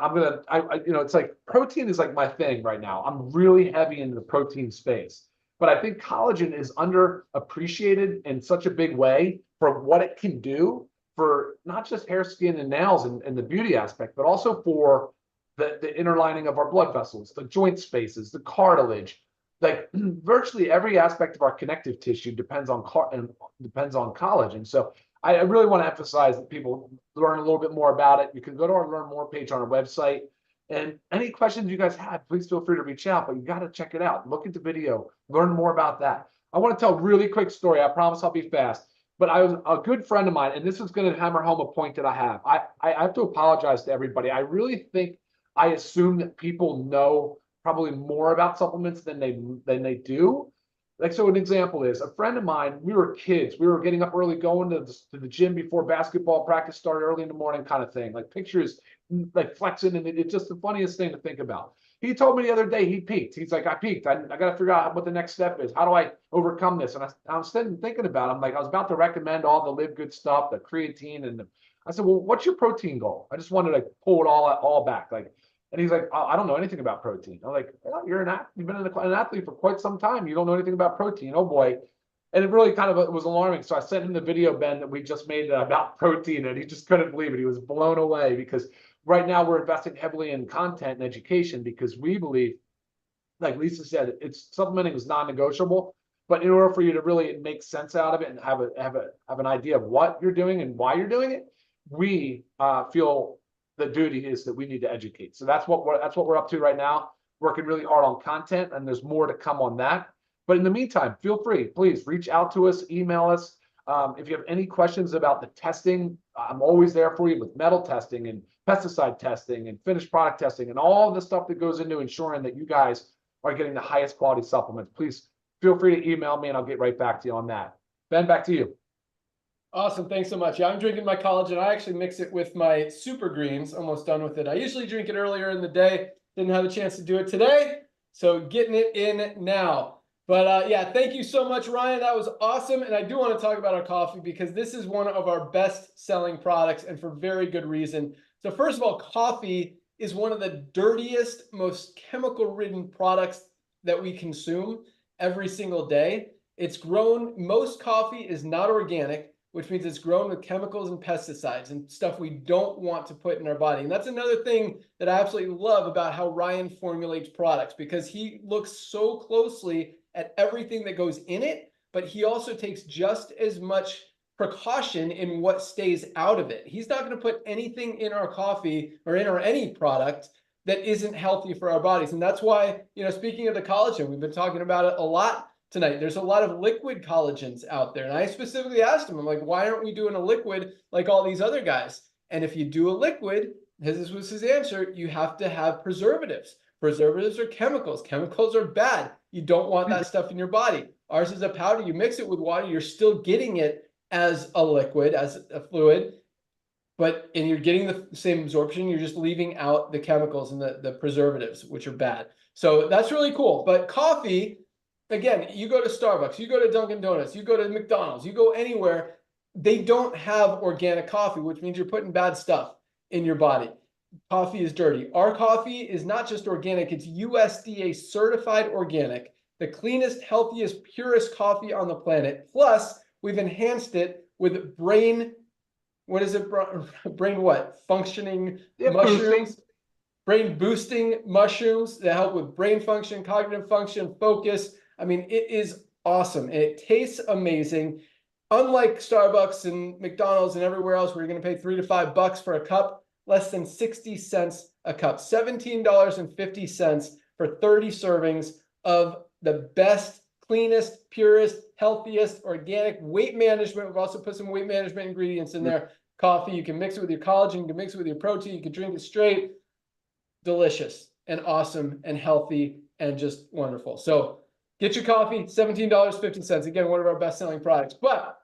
Speaker 3: you know, it's like protein is like my thing right now. I'm really heavy into the protein space, but I think collagen is underappreciated in such a big way for what it can do for not just hair, skin, and nails and the beauty aspect, but also for the inner lining of our blood vessels, the joint spaces, the cartilage. Like virtually every aspect of our connective tissue depends on collagen. So I really want to emphasize that people learn a little bit more about it. You can go to our Learn More page on our website. And any questions you guys have, please feel free to reach out, but you got to check it out. Look at the video, learn more about that. I want to tell a really quick story. I promise I'll be fast. But I was a good friend of mine, and this is going to hammer home a point that I have. I have to apologize to everybody. I really think I assume that people know probably more about supplements than they do. Like, so an example is a friend of mine, we were kids. We were getting up early, going to the gym before basketball practice started early in the morning kind of thing. Like pictures, like flexing, and it's just the funniest thing to think about. He told me the other day he peaked. He's like, I peaked. I got to figure out what the next step is. How do I overcome this? And I was sitting thinking about it. I'm like, I was about to recommend all the LiveGood stuff, the creatine, and I said, well, what's your protein goal? I just wanted to pull it all back. Like, and he's like, I don't know anything about protein. I'm like, well, you've been an athlete for quite some time. You don't know anything about protein. Oh boy. And it really kind of was alarming. So I sent him the video, Ben, that we just made about protein, and he just couldn't believe it. He was blown away because right now we're investing heavily in content and education because we believe, like Lisa said, supplementing is non-negotiable. But in order for you to really make sense out of it and have an idea of what you're doing and why you're doing it, we feel the duty is that we need to educate. So that's what we're up to right now, working really hard on content, and there's more to come on that. But in the meantime, feel free, please reach out to us, email us. If you have any questions about the testing, I'm always there for you with metal testing and pesticide testing and finished product testing and all the stuff that goes into ensuring that you guys are getting the highest quality supplements. Please feel free to email me and I'll get right back to you on that. Ben, back to you.
Speaker 2: Awesome. Thanks so much. Yeah, I'm drinking my collagen. I actually mix it with my super greens. Almost done with it. I usually drink it earlier in the day. Didn't have a chance to do it today. So getting it in now. But yeah, thank you so much, Ryan. That was awesome. And I do want to talk about our coffee because this is one of our best selling products and for very good reason. So first of all, coffee is one of the dirtiest, most chemical-ridden products that we consume every single day. It's grown, most coffee is not organic, which means it's grown with chemicals and pesticides and stuff we don't want to put in our body. And that's another thing that I absolutely love about how Ryan formulates products, because he looks so closely at everything that goes in it, but he also takes just as much precaution in what stays out of it. He's not going to put anything in our coffee or in our any product that isn't healthy for our bodies. And that's why, you know, speaking of the collagen, we've been talking about it a lot tonight. There's a lot of liquid collagens out there. And I specifically asked him, I'm like, why aren't we doing a liquid like all these other guys? And if you do a liquid, this was his answer, you have to have preservatives. Preservatives are chemicals. Chemicals are bad. You don't want that stuff in your body. Ours is a powder. You mix it with water, you're still getting it as a liquid, as a fluid, and you're getting the same absorption. You're just leaving out the chemicals and the preservatives, which are bad. So that's really cool. But coffee, again, you go to Starbucks, you go to Dunkin' Donuts, you go to McDonald's, you go anywhere, they don't have organic coffee, which means you're putting bad stuff in your body. Coffee is dirty. Our coffee is not just organic, it's USDA certified organic, the cleanest, healthiest, purest coffee on the planet. Plus, we've enhanced it with brain what? Functioning mushrooms. brain boosting mushrooms that help with brain function, cognitive function, focus. I mean, it is awesome and it tastes amazing. Unlike Starbucks and McDonald's and everywhere else where you're going to pay $3 to $5 for a cup, less than 60 cents a cup, $17.50 for 30 servings of the best, cleanest, purest, healthiest, organic weight management. We've also put some weight management ingredients in there. Coffee, you can mix it with your collagen, you can mix it with your protein, you can drink it straight. Delicious and awesome and healthy and just wonderful. So get your coffee, $17.50. Again, one of our best-selling products. But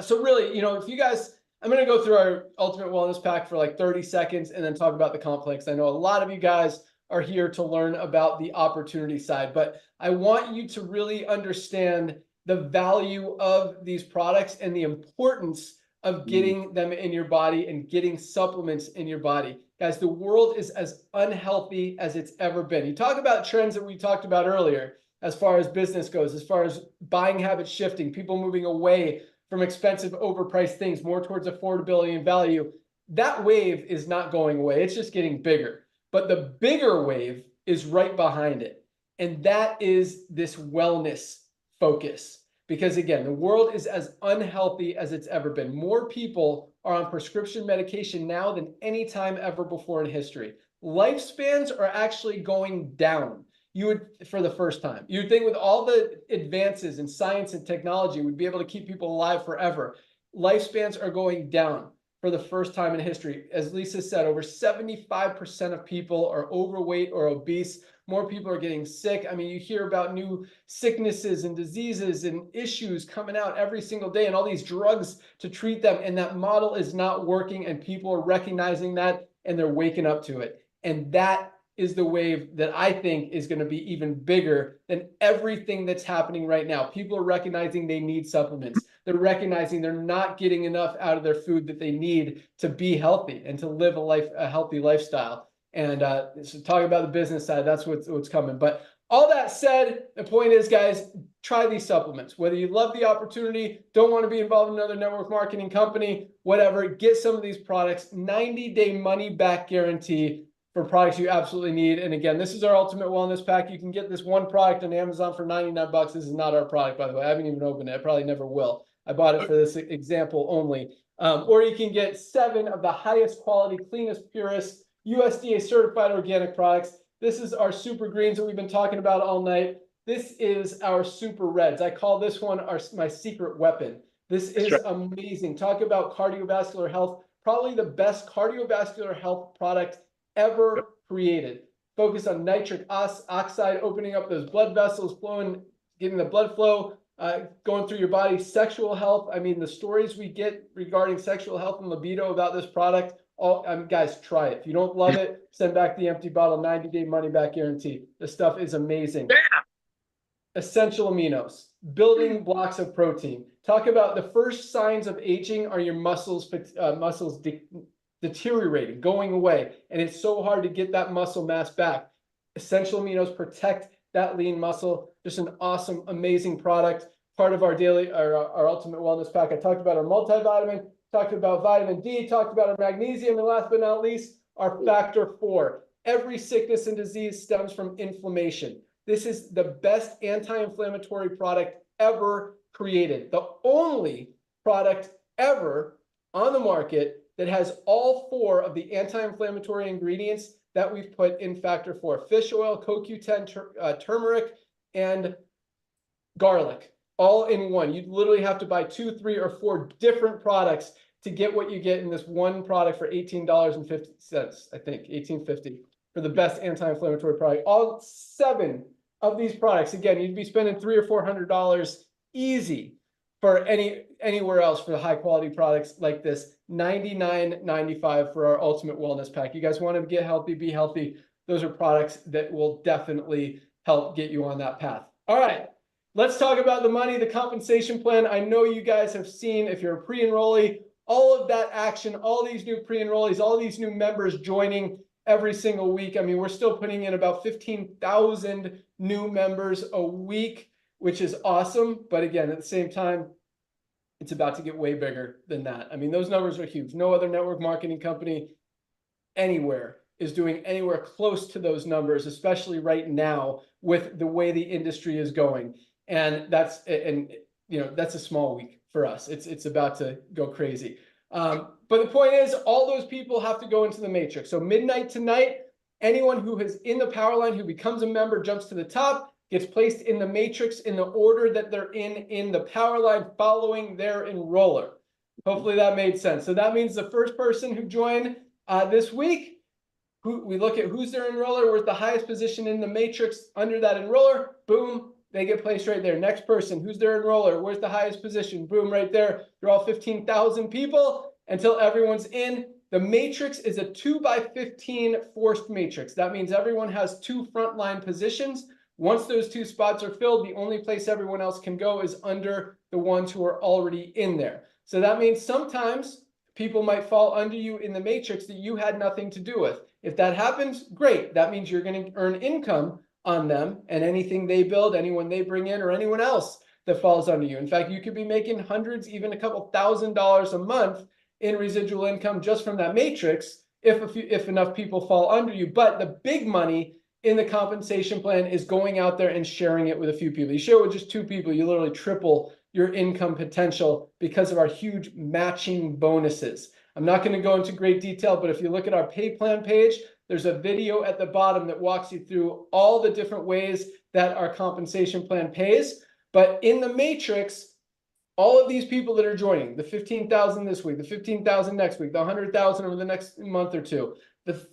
Speaker 2: so really, you know, if you guys, I'm going to go through our Ultimate Wellness Pack for like 30 seconds and then talk about the complex. I know a lot of you guys are here to learn about the opportunity side, but I want you to really understand the value of these products and the importance of getting them in your body and getting supplements in your body. Guys, the world is as unhealthy as it's ever been. You talk about trends that we talked about earlier, as far as business goes, as far as buying habits shifting, people moving away from expensive, overpriced things, more towards affordability and value. That wave is not going away. It's just getting bigger. But the bigger wave is right behind it. And that is this wellness focus. Because again, the world is as unhealthy as it's ever been. More people are on prescription medication now than any time ever before in history. Lifespans are actually going down. You would, for the first time, you'd think with all the advances in science and technology, we'd be able to keep people alive forever. Lifespans are going down for the first time in history. As Lisa said, over 75% of people are overweight or obese. More people are getting sick. I mean, you hear about new sicknesses and diseases and issues coming out every single day and all these drugs to treat them. And that model is not working and people are recognizing that and they're waking up to it. And that is the wave that I think is going to be even bigger than everything that's happening right now. People are recognizing they need supplements. They're recognizing they're not getting enough out of their food that they need to be healthy and to live a healthy lifestyle. And so talking about the business side, that's what's coming. But all that said, the point is, guys, try these supplements. Whether you love the opportunity, don't want to be involved in another network marketing company, whatever, get some of these products. 90-day money-back guarantee for products you absolutely need. And again, this is our Ultimate Wellness Pack. You can get this one product on Amazon for 99 bucks. This is not our product, by the way. I haven't even opened it. I probably never will. I bought it for this example only. Or you can get 7 of the highest quality, cleanest, purest, USDA certified organic products. This is our super greens that we've been talking about all night. This is our super reds. I call this one my secret weapon. This is amazing. Talk about cardiovascular health. Probably the best cardiovascular health product ever created. Focus on nitric oxide, opening up those blood vessels, flowing, getting the blood flow going through your body. Sexual health. I mean, the stories we get regarding sexual health and libido about this product, guys, try it. If you don't love it, send back the empty bottle. 90-day money-back guarantee. This stuff is amazing. Essential aminos, building blocks of protein. Talk about the first signs of aging are your muscles deteriorating, going away. And it's so hard to get that muscle mass back. Essential aminos protect that lean muscle. Just an awesome, amazing product. Part of our our Ultimate Wellness Pack. I talked about our multivitamin, talked about vitamin D, talked about our magnesium, and last but not least, our factor 4. Every sickness and disease stems from inflammation. This is the best anti-inflammatory product ever created. The only product ever on the market that has all 4 of the anti-inflammatory ingredients that we've put in factor 4. Fish oil, CoQ10, turmeric, and garlic, all in one. You literally have to buy 2, 3, or 4 different products to get what you get in this one product for $18.50, I think, $18.50 for the best anti-inflammatory product. All 7 of these products, again, you'd be spending $300 or $400 easy for anywhere else for the high quality products like this. $99.95 for our Ultimate Wellness Pack. You guys want to get healthy, be healthy. Those are products that will definitely help get you on that path. All right, let's talk about the money, the compensation plan. I know you guys have seen, if you're a pre-enrollee, all of that action, all these new pre-enrollees, all these new members joining every single week. I mean, we're still putting in about 15,000 new members a week, which is awesome. But again, at the same time, it's about to get way bigger than that. I mean, those numbers are huge. No other network marketing company anywhere is doing anywhere close to those numbers, especially right now with the way the industry is going. And that's a small week for us. It's about to go crazy. But the point is, all those people have to go into the matrix. So midnight tonight, anyone who is in the power line who becomes a member jumps to the top, gets placed in the matrix in the order that they're in the power line following their enroller. Hopefully that made sense. So that means the first person who joined this week, we look at who's their enroller, we're at the highest position in the matrix under that enroller, boom, they get placed right there. Next person, who's their enroller, where's the highest position, boom, right there. They're all 15,000 people until everyone's in. The matrix is a 2x15 forced matrix. That means everyone has 2 frontline positions. Once those 2 spots are filled, the only place everyone else can go is under the ones who are already in there. So that means sometimes people might fall under you in the matrix that you had nothing to do with. If that happens, great. That means you're going to earn income on them and anything they build, anyone they bring in, or anyone else that falls under you. In fact, you could be making hundreds, even a couple $1,000s a month in residual income just from that matrix if enough people fall under you. But the big money in the compensation plan is going out there and sharing it with a few people. You share it with just 2 people, you literally triple your income potential because of our huge matching bonuses. I'm not going to go into great detail, but if you look at our pay plan page, there's a video at the bottom that walks you through all the different ways that our compensation plan pays. But in the matrix, all of these people that are joining, the 15,000 this week, the 15,000 next week, the 100,000 over the next month or two, the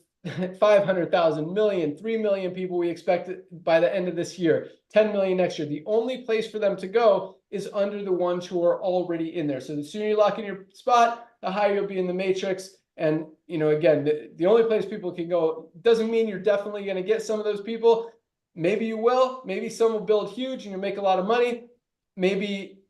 Speaker 2: 500,000, million, 3 million people we expect by the end of this year, 10 million next year. The only place for them to go is under the ones who are already in there. So the sooner you lock in your spot, the higher you'll be in the matrix. And, again, the only place people can go doesn't mean you're definitely going to get some of those people. Maybe you will. Maybe some will build huge and you'll make a lot of money. Maybe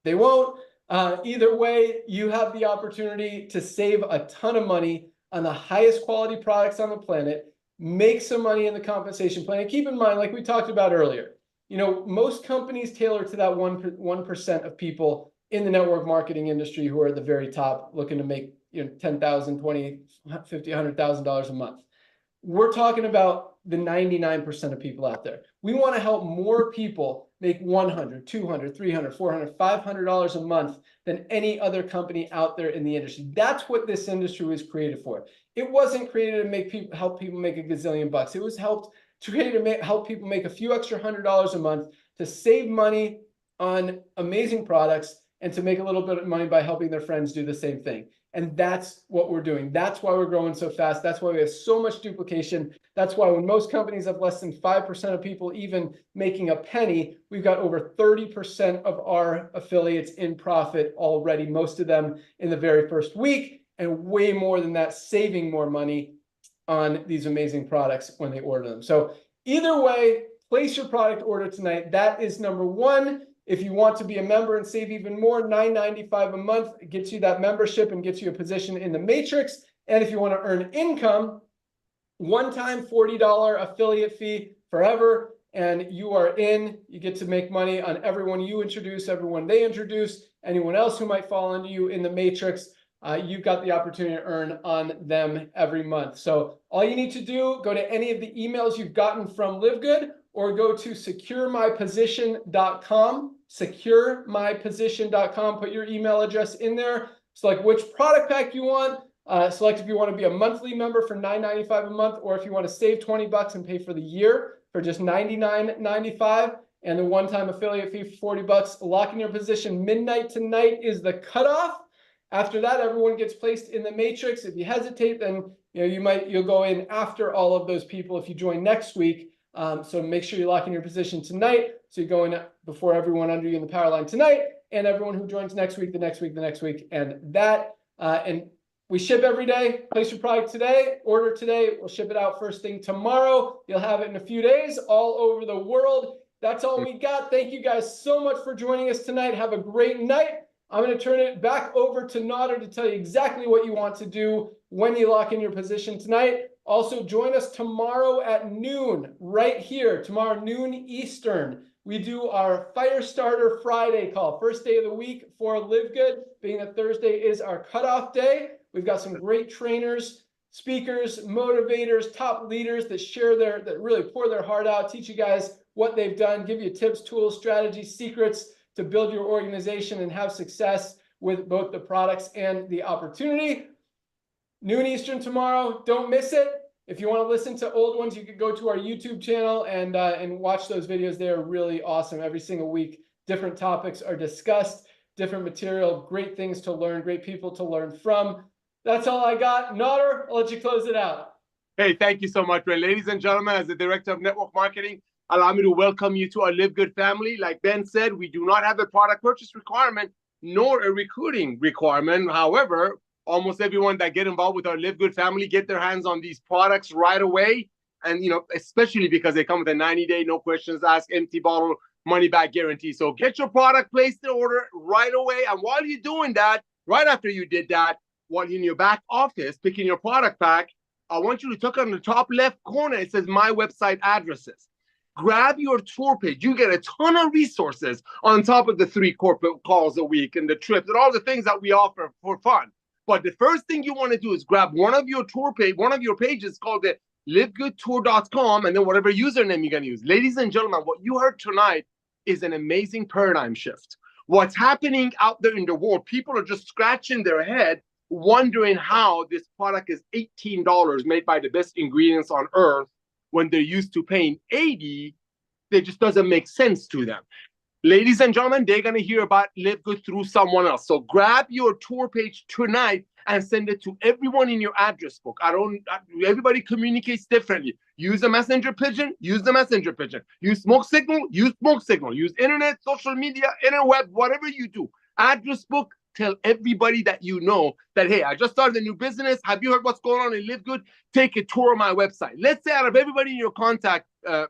Speaker 2: they won't. Either way, you have the opportunity to save a ton of money on the highest quality products on the planet, make some money in the compensation plan. And keep in mind, like we talked about earlier, most companies tailor to that 1% of people in the network marketing industry who are at the very top looking to make $10,000, $20,000, $50,000, $100,000 a month. We're talking about the 99% of people out there. We want to help more people make $100, $200, $300, $400, $500 a month than any other company out there in the industry. That's what this industry was created for. It wasn't created to help people make a gazillion bucks. It was help people make a few extra $100 a month to save money on amazing products and to make a little bit of money by helping their friends do the same thing. And that's what we're doing. That's why we're growing so fast. That's why we have so much duplication. That's why when most companies have less than 5% of people even making a penny, we've got over 30% of our affiliates in profit already, most of them in the very first week, and way more than that, saving more money on these amazing products when they order them. So either way, place your product order tonight. That is number 1. If you want to be a member and save even more, $9.95 a month gets you that membership and gets you a position in the matrix. And if you want to earn income, one-time $40 affiliate fee forever, and you are in. You get to make money on everyone you introduce, everyone they introduce, anyone else who might fall under you in the matrix. You've got the opportunity to earn on them every month. So all you need to do, go to any of the emails you've gotten from LiveGood, or go to securemyposition.com, securemyposition.com, put your email address in there, select which product pack you want, select if you want to be a monthly member for $9.95 a month, or if you want to save 20 bucks and pay for the year for just $99.95, and the one-time affiliate fee for 40 bucks. Lock in your position. Midnight tonight is the cutoff. After that, everyone gets placed in the matrix. If you hesitate, then you'll go in after all of those people if you join next week. So make sure you lock in your position tonight. So you go in before everyone under you in the power line tonight, and everyone who joins next week, the next week, the next week, and that. And we ship every day. Place your product today, order today. We'll ship it out first thing tomorrow. You'll have it in a few days all over the world. That's all we got. Thank you guys so much for joining us tonight. Have a great night. I'm going to turn it back over to Nader to tell you exactly what you want to do when you lock in your position tonight. Also, join us tomorrow at noon, right here, tomorrow noon Eastern. We do our Firestarter Friday call, first day of the week for LiveGood, being that Thursday is our cutoff day. We've got some great trainers speakers, motivators, top leaders that share that really pour their heart out, teach you guys what they've done, give you tips, tools, strategies, secrets to build your organization and have success with both the products and the opportunity. Noon Eastern tomorrow. Don't miss it. If you want to listen to old ones, you could go to our YouTube channel and watch those videos. They are really awesome. Every single week, different topics are discussed, different material, great things to learn, great people to learn from. That's all I got. Nader, I'll let you close it out.
Speaker 1: Hey, thank you so much, Ben. Ladies and gentlemen, as the Director of Network Marketing, allow me to welcome you to our LiveGood family. Like Ben said, we do not have a product purchase requirement nor a recruiting requirement. However, almost everyone that get involved with our LiveGood family get their hands on these products right away. And, especially because they come with a 90-day, no questions asked, empty bottle, money back guarantee. So get your product, place the order right away. And while you're doing that, right after you did that, while you're in your back office picking your product pack, I want you to look on the top left corner. It says my website addresses. Grab your tour page. You get a ton of resources on top of the 3 corporate calls a week and the trips and all the things that we offer for fun. But the first thing you want to do is grab one of your pages called the livegoodtour.com, and then whatever username you're going to use. Ladies and gentlemen, what you heard tonight is an amazing paradigm shift. What's happening out there in the world, people are just scratching their head, wondering how this product is $18 made by the best ingredients on earth when they're used to paying $80. It just doesn't make sense to them. Ladies and gentlemen, they're going to hear about LiveGood through someone else. So grab your tour page tonight and send it to everyone in your address book. Everybody communicates differently. Use a messenger pigeon, use the messenger pigeon. Use smoke signal, use smoke signal. Use internet, social media, interweb, whatever you do. Address book, tell everybody that you know that, hey, I just started a new business. Have you heard what's going on in LiveGood? Take a tour of my website. Let's say out of everybody in your contact in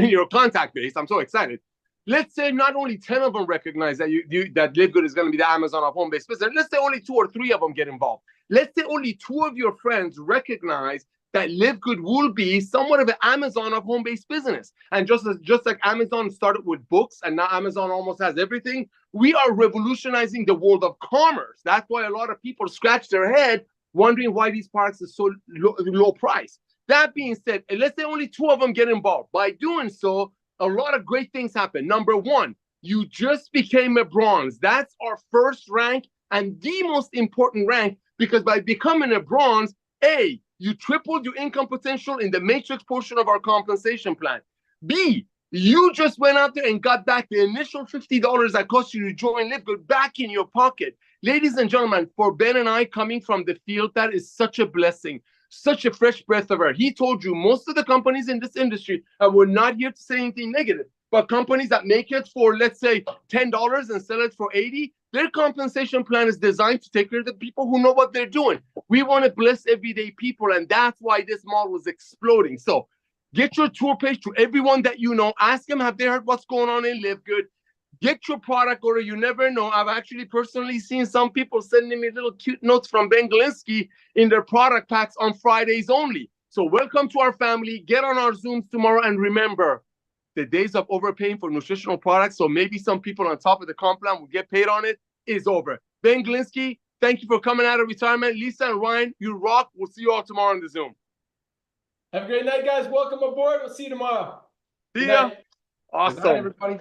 Speaker 1: your contact base, I'm so excited. Let's say not only 10 of them recognize that that LiveGood is going to be the Amazon of home-based business. Let's say only 2 or 3 of them get involved. Let's say only 2 of your friends recognize that LiveGood will be somewhat of an Amazon of home-based business. And just like Amazon started with books and now Amazon almost has everything, we are revolutionizing the world of commerce. That's why a lot of people scratch their head wondering why these products are so low price. That being said, let's say only 2 of them get involved. By doing so, a lot of great things happen. Number 1, you just became a bronze. That's our first rank and the most important rank, because by becoming a bronze, A, you tripled your income potential in the matrix portion of our compensation plan. B, you just went out there and got back the initial $50 that cost you to join LiveGood back in your pocket. Ladies and gentlemen, for Ben and I coming from the field, that is such a blessing. Such a fresh breath of air. He told you most of the companies in this industry, and we're not here to say anything negative, but companies that make it for, let's say, $10 and sell it for $80, their compensation plan is designed to take care of the people who know what they're doing. We want to bless everyday people, and that's why this model is exploding. So get your tour page to everyone that you know. Ask them, have they heard what's going on in LiveGood? Get your product order. You never know. I've actually personally seen some people sending me little cute notes from Ben Glinsky in their product packs on Fridays only. So welcome to our family. Get on our Zooms tomorrow. And remember, the days of overpaying for nutritional products, so maybe some people on top of the comp plan will get paid on it, is over. Ben Glinsky, thank you for coming out of retirement. Lisa and Ryan, you rock. We'll see you all tomorrow on the Zoom.
Speaker 2: Have a great night, guys. Welcome aboard. We'll see you tomorrow.
Speaker 1: See ya.
Speaker 3: Good
Speaker 1: Awesome.
Speaker 3: night, everybody.